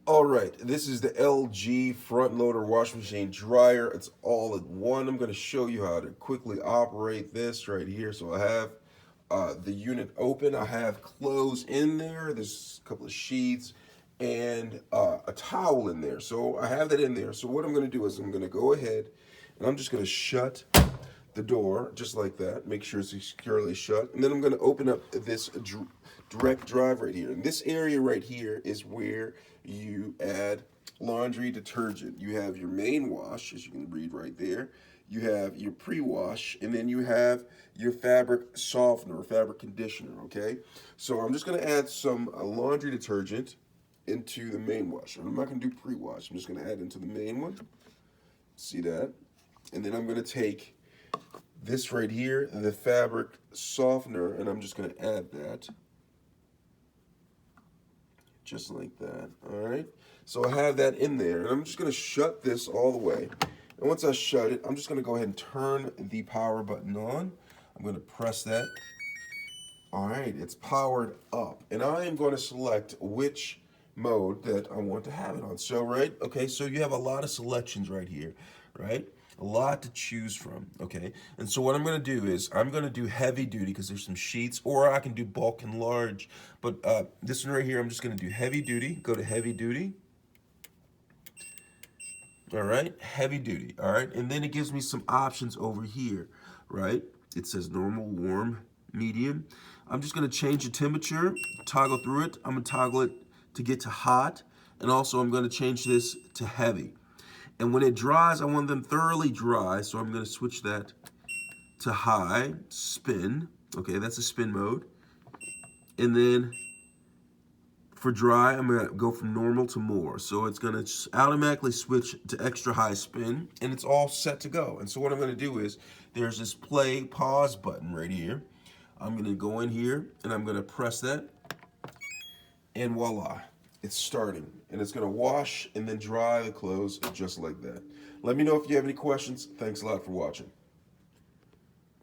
All right, this is the LG front loader washing machine dryer. It's all in one. I'm going to show you how to quickly operate this right here. So I have the unit open. I have clothes in there. There's a couple of sheets and a towel in there. So I have that in there. So what I'm going to do is I'm going to go ahead and I'm just going to shut the door just like that. Make sure it's securely shut. And then I'm going to open up this direct drive right here. And this area right here is where you add laundry detergent. You have your main wash, as you can read right there. You have your pre-wash, and then you have your fabric softener or fabric conditioner, okay? So I'm just going to add some laundry detergent into the main wash. I'm not going to do pre-wash. I'm just going to add into the main one. See that? And then I'm going to take this right here, the fabric softener, and I'm just going to add that. Just like that, all right? So I have that in there, and I'm just gonna shut this all the way. And once I shut it, I'm just gonna go ahead and turn the power button on. I'm gonna press that. All right, it's powered up. And I am gonna select which mode that I want to have it on. So, right, okay, so you have a lot of selections right here, right? A lot to choose from, okay? And so what I'm gonna do is, I'm gonna do heavy duty because there's some sheets, or I can do bulk and large. But this one right here, I'm just gonna do heavy duty, go to heavy duty. All right, heavy duty, all right? And then it gives me some options over here, right? It says normal, warm, medium. I'm just gonna change the temperature, toggle through it. I'm gonna toggle it to get to hot, and also I'm gonna change this to heavy. And when it dries, I want them thoroughly dry, so I'm gonna switch that to high, spin. Okay, that's a spin mode. And then for dry, I'm gonna go from normal to more. So it's gonna automatically switch to extra high spin, and it's all set to go. And so what I'm gonna do is, there's this play pause button right here. I'm gonna go in here, and I'm gonna press that, and voila. It's starting, and it's gonna wash and then dry the clothes just like that. Let me know if you have any questions. Thanks a lot for watching.